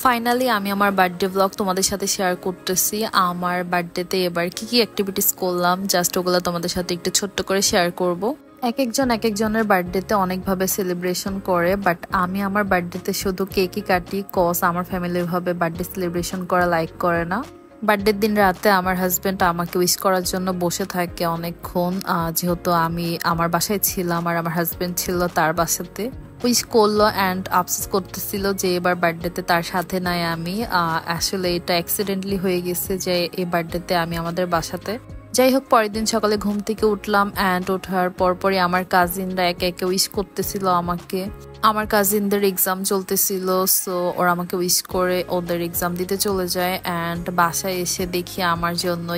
Finally আমি আমার birthday blog তোমাদের সাথে শেয়ার করতেছি। আমার বার্থডেতে এবার কি কি অ্যাক্টিভিটিস করলাম জাস্ট ওগুলো তোমাদের সাথে একটু ছোট্ট করে শেয়ার করব। এক একজনের বার্থডেতে অনেকভাবে সেলিব্রেশন করে, বাট আমি আমার বার্থডেতে শুধু কেকই কাটি, কজ আমার ফ্যামিলি ভাবে বার্থডে সেলিব্রেশন করা লাইক করে না। বার্থডের দিন রাতে আমার হাজবেন্ড আমাকে উইশ করার জন্য বসে থাকে অনেকক্ষণ, যেহেতু আমি আমার বাসায় ছিলাম আর আমার হাজবেন্ড ছিল তার বাসাতে। উইশ করলো অ্যান্ড আফসোস করতেছিল যে এবার বার্থডেতে তার সাথে নাই আমি। আসলে এটা অ্যাক্সিডেন্টলি হয়ে গেছে যে এই বার্থডেতে আমি আমাদের বাসাতে। যাই হোক, পরের দিন সকালে ঘুম থেকে উঠলাম অ্যান্ড ওঠার পরপরই আমার কাজিনরা একে একে উইশ করতেছিল আমাকে। আমার কাজিনদের এক্সাম চলতেছিল, সো ওরা আমাকে উইশ করে ওদের এক্সাম দিতে চলে যায় অ্যান্ড বাসায় এসে দেখি আমার জন্য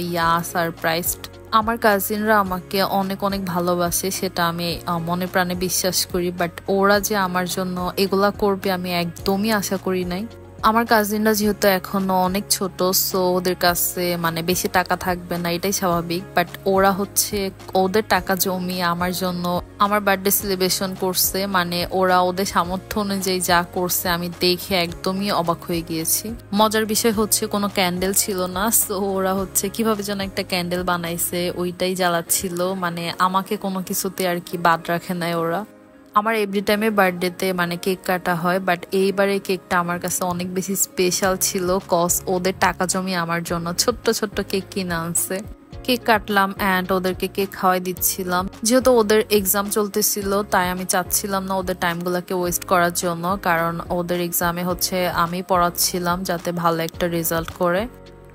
সারপ্রাইজড। আমার কাজিনরা আমাকে অনেক অনেক ভালোবাসে, সেটা আমি মনে প্রাণে বিশ্বাস করি, বাট ওরা যে আমার জন্য এগুলা করবে আমি একদমই আশা করি নাই। আমার কাজিনরা যেহেতু এখনো অনেক ছোট, সো ওদের কাছে মানে বেশি টাকা থাকবে না, এটাই স্বাভাবিক, বাট ওরা হচ্ছে ওদের টাকা জমিয়ে আমার জন্য আমার বার্থডে সেলিব্রেশন করছে। মানে ওরা ওদের সামর্থ্য অনুযায়ী যা করছে আমি দেখে একদমই অবাক হয়ে গিয়েছি। মজার বিষয় হচ্ছে কোনো ক্যান্ডেল ছিল না, সো ওরা হচ্ছে কিভাবে যেন একটা ক্যান্ডেল বানাইছে ওইটাই জ্বালাচ্ছিল, মানে আমাকে কোনো কিছুতে আর কি বাদ রাখে নাই ওরা। আমার এভরি টাইমে বার্থডেতে মানে কেক কাটা হয়, বাট এইবারে কেকটা আমার কাছে অনেক বেশি স্পেশাল ছিল, কজ ওদের টাকা জমিয়ে আমার জন্য ছোট্ট ছোট্ট কেক কিনে আনছে। কেক কাটলাম অ্যান্ড ওদেরকে কেক খাওয়াই দিচ্ছিলাম। যেহেতু ওদের এক্সাম চলতেছিল তাই আমি চাচ্ছিলাম না ওদের টাইমগুলোকে ওয়েস্ট করার জন্য, কারণ ওদের এক্সামে হচ্ছে আমি পড়াচ্ছিলাম যাতে ভালো একটা রেজাল্ট করে।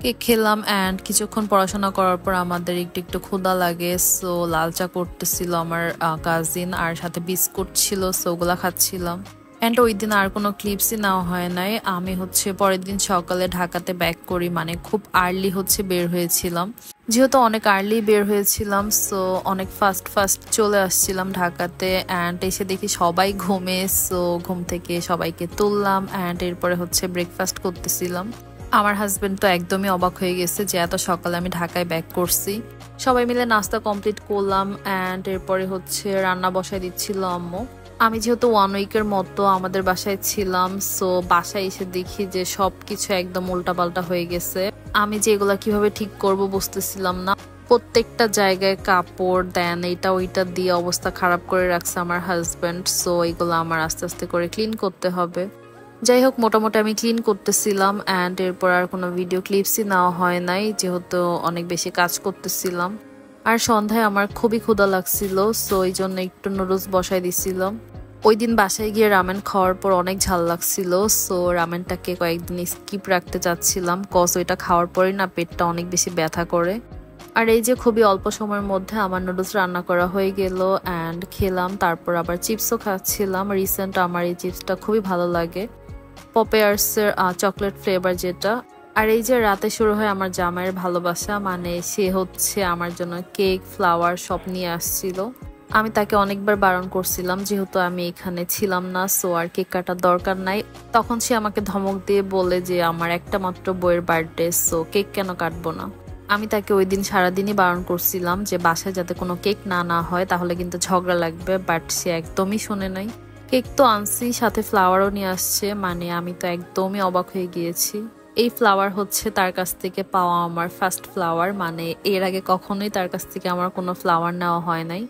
কেক খেলাম অ্যান্ড কিছুক্ষণ পড়াশোনা করার পর আমাদের একটু একটু ক্ষুধা লাগে, সো লাল চা করতেছিল আমার কাজিন আর সাথে বিস্কুট ছিল, সো ওগুলা খাচ্ছিলাম। অ্যান্ড ওই দিন আর কোনো ক্লিপসই নেওয়া হয় নাই। আমি হচ্ছে পরের দিন সকালে ঢাকাতে ব্যাক করি, মানে খুব আর্লি হচ্ছে বের হয়েছিলাম। যেহেতু অনেক আর্লি বের হয়েছিলাম, সো অনেক ফাস্ট চলে আসছিলাম ঢাকাতে অ্যান্ড এসে দেখি সবাই ঘুমে, সো ঘুম থেকে সবাইকে তুললাম অ্যান্ড এরপরে হচ্ছে ব্রেকফাস্ট করতেছিলাম। আমার হাজবেন্ড তো একদমই অবাক হয়ে গেছে যে এত সকালে আমি ঢাকায় ব্যাক করছি। সবাই মিলে নাস্তা কমপ্লিট করলাম অ্যান্ড এরপরে হচ্ছে রান্না বসায় দিচ্ছিল আম্মু। আমি যেহেতু 1 উইকের মতো আমাদের বাসায় ছিলাম, সো বাসায় এসে দেখি যে সবকিছু একদম উল্টাপাল্টা হয়ে গেছে। আমি যে এগুলা কিভাবে ঠিক করব বুঝতেছিলাম না। প্রত্যেকটা জায়গায় কাপড় দেন এইটা ওইটা দিয়ে অবস্থা খারাপ করে রাখছে আমার হাজবেন্ড, সো এগুলো আমার আস্তে আস্তে করে ক্লিন করতে হবে। যাই হোক, মোটামুটি আমি ক্লিন করতেছিলাম অ্যান্ড এরপর আর কোনো ভিডিও ক্লিপসই নেওয়া হয় নাই, যেহেতু অনেক বেশি কাজ করতেছিলাম। আর সন্ধ্যায় আমার খুবই ক্ষুধা লাগছিল, সো এই জন্য একটু নুডলস বসাই দিছিলাম। ওই দিন বাসায় গিয়ে রামেন খাওয়ার পর অনেক ঝাল লাগছিল, সো রামেনটাকে কয়েকদিন স্কিপ রাখতে চাচ্ছিলাম, কজ ওইটা খাওয়ার পরই না পেটটা অনেক বেশি ব্যথা করে। আর এই যে খুবই অল্প সময়ের মধ্যে আমার নুডলস রান্না করা হয়ে গেল অ্যান্ড খেলাম। তারপর আবার চিপসও খাচ্ছিলাম। রিসেন্ট আমার এই চিপসটা খুবই ভালো লাগে, পপেয়ার্সের চকলেট ফ্লেভার যেটা। আর এই যে রাতে শুরু হয় আমার জামাইয়ের ভালোবাসা, মানে সে হচ্ছে আমার জন্য কেক, ফ্লাওয়ার সব নিয়ে আসছিল। আমি তাকে অনেকবার বারণ করছিলাম, যেহেতু আমি এখানে ছিলাম না, সো আর কেক কাটার দরকার নাই। তখন সে আমাকে ধমক দিয়ে বলে যে আমার একটা মাত্র বইয়ের বার্থডে, সো কেক কেন কাটবো না। আমি তাকে ওই দিন সারাদিনই বারণ করছিলাম যে বাসায় যাতে কোনো কেক না হয়, তাহলে কিন্তু ঝগড়া লাগবে, বাট সে একদমই শোনে নাই। কেক তো আনছি, সাথে ফ্লাওয়ারও নিয়ে আসছে, মানে আমি তো একদমই অবাক হয়ে গিয়েছি। এই ফ্লাওয়ার হচ্ছে তার কাছ থেকে পাওয়া আমার ফার্স্ট ফ্লাওয়ার, মানে এর আগে কখনোই তার কাছ থেকে আমার কোনো ফ্লাওয়ার নেওয়া হয় নাই।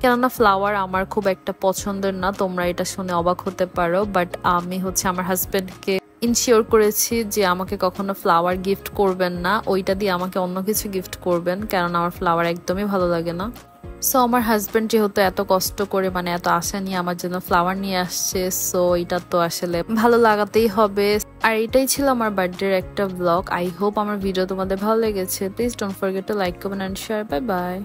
কেননা ফ্লাওয়ার আমার খুব একটা পছন্দের না, তোমরা এটা শুনে অবাক হতে পারো, বাট আমি হচ্ছে আমার হাজবেন্ডকে ইনশিওর করেছি যে আমাকে কখনো ফ্লাওয়ার গিফট করবেন না, ওইটা দিয়ে আমাকে অন্য কিছু গিফট করবেন, কারণ আমার ফ্লাওয়ার একদমই ভালো লাগে না। সো আমার হাজবেন্ড যেহেতু এত কষ্ট করে মানে এত আশা নিয়ে আমার জন্য ফ্লাওয়ার নিয়ে আসছে, সো এটা তো আসলে ভালো লাগাতেই হবে। আর এটাই ছিল আমার বার্থডের একটা ব্লগ। আই হোপ আমার ভিডিও তোমাদের ভালো লেগেছে। Please don't forget to like, comment and share. Bye by.